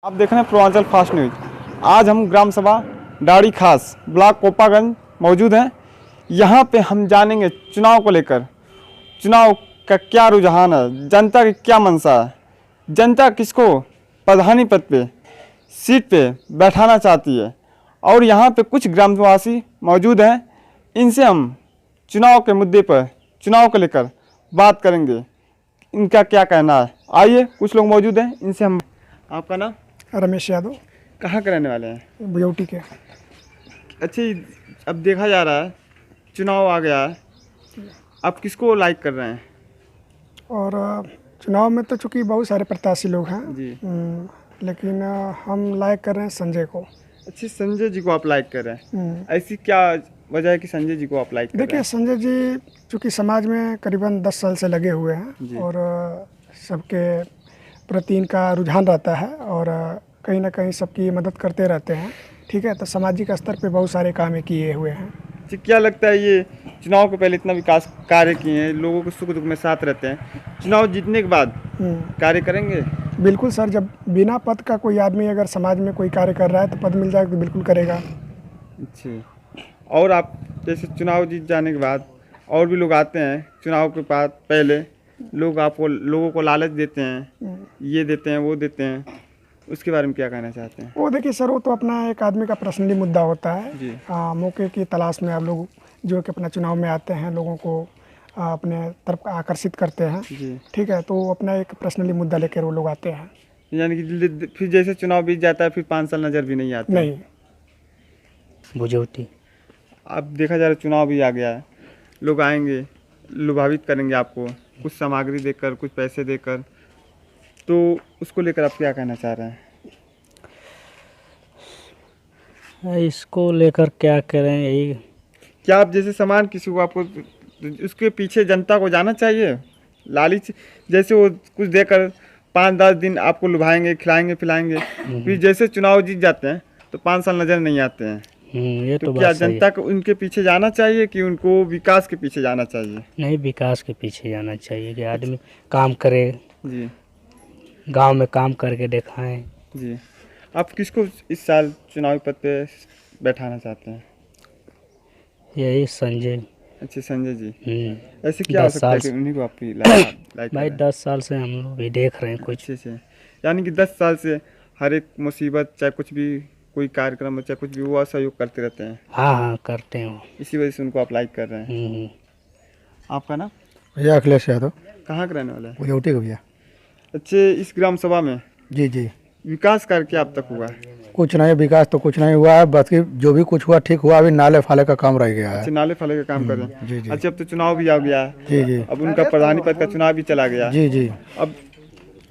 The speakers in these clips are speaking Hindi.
आप देख रहे हैं पूर्वांचल फास्ट न्यूज। आज हम ग्राम सभा डाड़ी खास ब्लॉक कोपागंज मौजूद हैं। यहाँ पे हम जानेंगे चुनाव को लेकर, चुनाव का क्या रुझान है, जनता की क्या मंशा है, जनता किसको प्रधानी पद पे सीट पे बैठाना चाहती है। और यहाँ पे कुछ ग्रामवासी मौजूद हैं, इनसे हम चुनाव के मुद्दे पर, चुनाव को लेकर बात करेंगे, इनका क्या कहना है। आइए, कुछ लोग मौजूद हैं, इनसे हम। आपका नाम? रमेश यादव, कहाँ के रहने वाले हैं? बुझौटी के। अच्छा, अब देखा जा रहा है चुनाव आ गया है, आप किसको लाइक कर रहे हैं? और चुनाव में तो चूँकि बहुत सारे प्रत्याशी लोग हैं जी। लेकिन हम लाइक कर रहे हैं संजय को। अच्छा, संजय जी को आप लाइक कर रहे हैं, ऐसी क्या वजह है कि संजय जी को आप लाइक कर रहे देखिए, संजय जी चूँकि समाज में करीबन 10 साल से लगे हुए हैं और सबके प्रति इनका रुझान रहता है और कहीं ना कहीं सबकी मदद करते रहते हैं। ठीक है, तो सामाजिक स्तर पे बहुत सारे काम किए हुए हैं। हैं? क्या लगता है, ये चुनाव के पहले इतना विकास कार्य किए हैं, लोगों को सुख दुख में साथ रहते हैं, चुनाव जीतने के बाद कार्य करेंगे? बिल्कुल सर, जब बिना पद का कोई आदमी अगर समाज में कोई कार्य कर रहा है तो पद मिल जाएगा तो बिल्कुल करेगा। अच्छा, और आप जैसे चुनाव जीत जाने के बाद और भी लोग आते हैं, चुनाव के बाद पहले लोग आपको, लोगों को लालच देते हैं, ये देते हैं, वो देते हैं, उसके बारे में क्या कहना चाहते हैं? वो देखिए सर, वो तो अपना एक आदमी का पर्सनली मुद्दा होता है जी। मौके की तलाश में आप लोग जो कि अपना चुनाव में आते हैं, लोगों को अपने तरफ आकर्षित करते हैं। जी। ठीक है, तो वो अपना एक पर्सनली मुद्दा लेकर वो लोग आते हैं। यानी कि फिर जैसे चुनाव बीत जाता है, फिर 5 साल नज़र भी नहीं आते? नहीं। बुझौटी। अब देखा जा रहा है चुनाव भी आ गया है, लोग आएंगे, लुभावित करेंगे आपको, कुछ सामग्री देकर, कुछ पैसे देकर, तो उसको लेकर आप क्या कहना चाह रहे हैं? इसको लेकर क्या करें, यही क्या आप जैसे सामान किसी को, आपको उसके पीछे जनता को जाना चाहिए? लालच जैसे वो कुछ देकर 5-10 दिन आपको लुभाएंगे, खिलाएंगे, पिलाएंगे, फिर जैसे चुनाव जीत जाते हैं तो 5 साल नज़र नहीं आते हैं। ये तो तो क्या बात सही जनता को उनके पीछे जाना चाहिए कि उनको विकास के पीछे जाना चाहिए? नहीं, विकास के पीछे जाना चाहिए कि आदमी काम करे, जी। गांव में काम करके दिखाएं। जी। आप किसको इस साल चुनावी पद पे बैठाना चाहते हैं? यही संजय। अच्छा, संजय जी। ऐसे क्या 10 हो सकता है साल कि से उन्हीं को आपकी लाइक भाई 10 साल से हम लोग भी देख रहे हैं कुछ। अच्छे से, यानी कि 10 साल से हर एक मुसीबत, चाहे कुछ भी, कोई कार्यक्रम, चाहे कुछ भी, वो सहयोग करते रहते हैं। हाँ, करते हैं वो। इसी वजह से उनको आप लाइक कर रहे हैं। आपका नाम? भैया अखिलेश यादव, कहाँ के रहने वाले हैं? बुझौटी का भैया। अच्छे, इस ग्राम सभा में जी जी। विकास कार्य क्या अब तक हुआ है? कुछ नहीं, विकास तो कुछ नहीं हुआ है, बाकी जो भी कुछ हुआ ठीक हुआ, अभी नाले फाले का काम रह गया है। अच्छे, नाले फाले का काम कर रहे हैं। जी जी। अच्छा, अब तो चुनाव भी आ गया है। जी जी। अब उनका प्रधानी पद का चुनाव भी चला गया। जी जी। अब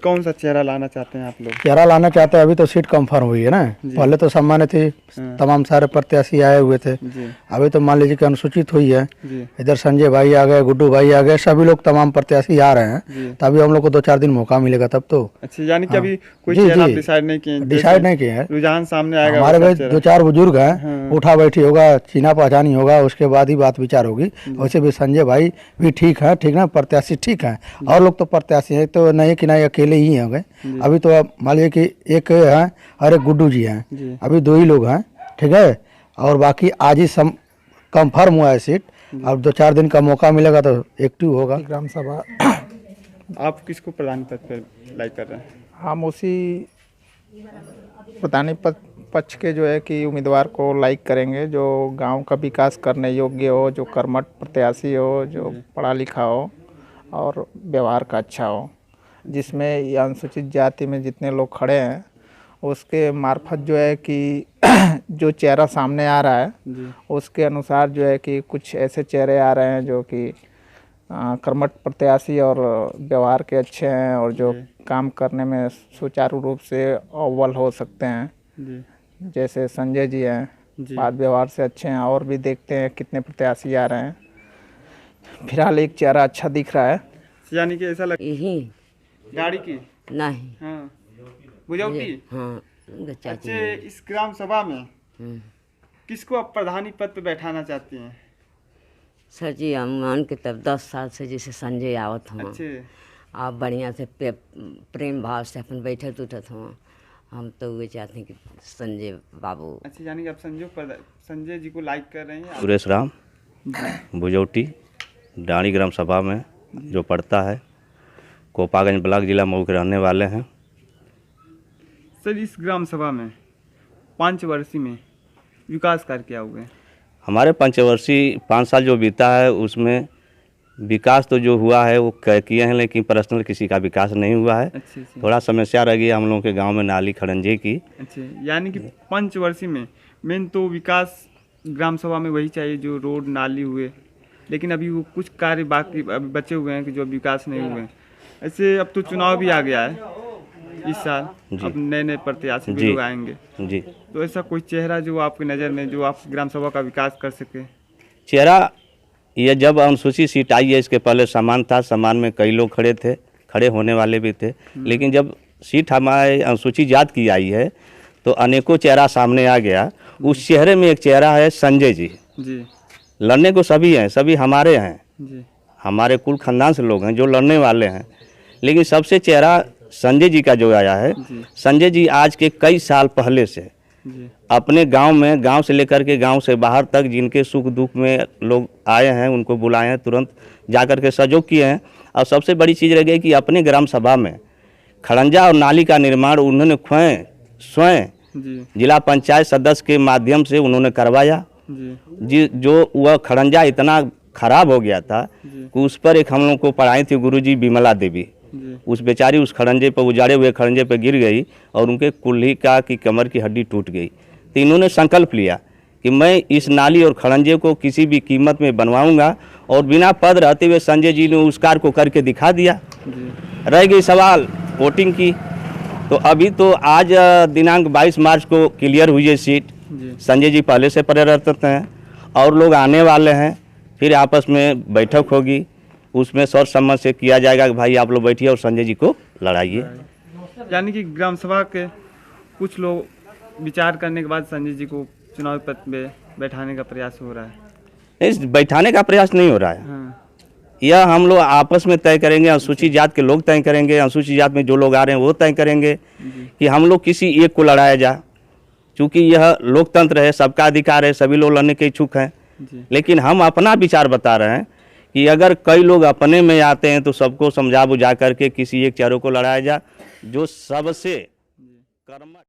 कौन सा चेहरा लाना चाहते हैं आप लोग? चेहरा लाना चाहते हैं, अभी तो सीट कंफर्म हुई है ना। पहले तो सम्मानित थी, तमाम सारे प्रत्याशी आए हुए थे। जी। अभी तो मान लीजिए कि अनुसूचित हुई है। जी। इधर संजय भाई आ गए, गुड्डू भाई आ गए, सभी लोग तमाम प्रत्याशी आ रहे जी। हैं। तभी हम लोग को 2-4 दिन मौका मिलेगा तब तो। अच्छा, यानी कि अभी कोई जी, चेहरा जी। डिसाइड नहीं किए? डिसाइड नहीं किए हैं। रुझान सामने आएगा, हमारे वैसा भाई चेहरा। 2-4 बुजुर्ग हैं, उठा बैठी होगा, चीना पहचानी होगा, उसके बाद ही बात विचार होगी। वैसे भी संजय भाई भी ठीक है, ठीक ना, प्रत्याशी ठीक है, और लोग तो प्रत्याशी है, तो नहीं कि नहीं अकेले ही हो गए। अभी तो मान लीजिए कि एक है और एक गुड्डू जी हैं, अभी 2 ही लोग हैं। ठीक है, और बाकी आज ही कंफर्म हुआ है सीट। अब 2-4 दिन का मौका मिलेगा तो एक्टिव होगा ग्राम सभा। आप किसको प्रधानी पद पर लाइक कर रहे हैं? हम उसी प्रधानी पक्ष के जो है कि उम्मीदवार को लाइक करेंगे, जो गांव का विकास करने योग्य हो, जो कर्मठ प्रत्याशी हो, जो पढ़ा लिखा हो और व्यवहार का अच्छा हो, जिसमें ये अनुसूचित जाति में जितने लोग खड़े हैं उसके मार्फत जो है कि जो चेहरा सामने आ रहा है उसके अनुसार जो है कि कुछ ऐसे चेहरे आ रहे हैं जो कि कर्मठ प्रत्याशी और व्यवहार के अच्छे हैं और जो काम करने में सुचारू रूप से अव्वल हो सकते हैं। जी। जैसे संजय जी हैं, बात व्यवहार से अच्छे हैं, और भी देखते हैं कितने प्रत्याशी आ रहे हैं। फिलहाल एक चेहरा अच्छा दिख रहा है। यानी कि ऐसा यही गाड़ी की? नहीं। हाँ, बुझौटी। हाँ, अच्छे, इस ग्राम सभा में किसको आप प्रधानी पद पे बैठाना चाहती हैं? सर जी, हम मान के तब 10 साल से जैसे संजय आवत हुआ, अच्छे। आप बढ़िया से प्रेम भाव से अपन बैठत उठत हुआ, हम तो ये चाहते हैं कि संजय बाबू। अच्छा, यानी कि आप संजय जी को लाइक कर रहे हैं। सुरेश राम बुजौटी डाणी ग्राम सभा में जो पढ़ता है, कोपागंज ब्लॉक जिला मऊ के रहने वाले हैं। सर, इस ग्राम सभा में 5 वर्षीय में विकास कार्य क्या हुए? हमारे पंचवर्षीय 5 साल जो बीता है उसमें विकास तो जो हुआ है वो किए हैं, लेकिन पर्सनल किसी का विकास नहीं हुआ है। अच्छा अच्छा थोड़ा समस्या रह गई हम लोगों के गांव में नाली खड़ंजे की। अच्छा, यानी कि 5 वर्षीय में मेन तो विकास ग्राम सभा में वही चाहिए जो रोड नाली हुए, लेकिन अभी वो कुछ कार्य बाकी अभी बचे हुए हैं कि जो विकास नहीं हुए हैं। ऐसे अब तो चुनाव भी आ गया है इस साल, अब नए नए प्रत्याशी भी लोग आएंगे जी। तो ऐसा कोई चेहरा जो आपकी नज़र में जो आप ग्राम सभा का विकास कर सके? चेहरा ये जब अनुसूचित सीट आई है, इसके पहले समान था, समान में कई लोग खड़े थे, खड़े होने वाले भी थे, लेकिन जब सीट हमारे अनुसूचित जाति की आई है तो अनेकों चेहरा सामने आ गया। उस चेहरे में एक चेहरा है संजय जी। लड़ने को सभी हैं, सभी हमारे हैं जी। हमारे कुल खानदान से लोग हैं जो लड़ने वाले हैं, लेकिन सबसे चेहरा संजय जी का जो आया है। संजय जी आज के कई साल पहले से अपने गांव में, गांव से लेकर के गांव से बाहर तक जिनके सुख दुख में लोग आए हैं उनको बुलाए हैं, तुरंत जाकर के सहयोग किए हैं। और सबसे बड़ी चीज़ रह गई कि अपने ग्राम सभा में खड़ंजा और नाली का निर्माण उन्होंने स्वयं जिला पंचायत सदस्य के माध्यम से उन्होंने करवाया जी। जो वह खड़ंजा इतना खराब हो गया था कि उस पर एक हम लोग को पढ़ाई थी गुरुजी विमला देवी। उस बेचारी उस खड़ंजे पर, उजाड़े हुए खड़ंजे पर गिर गई और उनके कुल्ही का की कमर की हड्डी टूट गई। तो इन्होंने संकल्प लिया कि मैं इस नाली और खड़ंजे को किसी भी कीमत में बनवाऊंगा, और बिना पद रहते हुए संजय जी ने उस कार्य को करके दिखा दिया। रह गई सवाल वोटिंग की, तो अभी तो आज दिनांक 22 मार्च को क्लियर हुई है सीट। संजय जी पहले से परिवर्तित हैं और लोग आने वाले हैं, फिर आपस में बैठक होगी, उसमें सर्व सम्मत से किया जाएगा कि भाई आप लोग बैठिए और संजय जी को लड़ाइए। यानी कि ग्राम सभा के कुछ लोग विचार करने के बाद संजय जी को चुनाव पद में बैठाने का प्रयास हो रहा है। इस बैठाने का प्रयास नहीं हो रहा है। हाँ। यह हम लोग आपस में तय करेंगे, अनुसूचित जात के लोग तय करेंगे, अनुसूचित जात में जो लोग आ रहे हैं वो तय करेंगे कि हम लोग किसी एक को लड़ाया जा। चूँकि यह लोकतंत्र है, सबका अधिकार है, सभी लोग लड़ने के इच्छुक हैं, लेकिन हम अपना विचार बता रहे हैं कि अगर कई लोग अपने में आते हैं तो सबको समझा बुझा करके किसी एक चेहरे को लड़ाया जा जो सबसे कर्मठ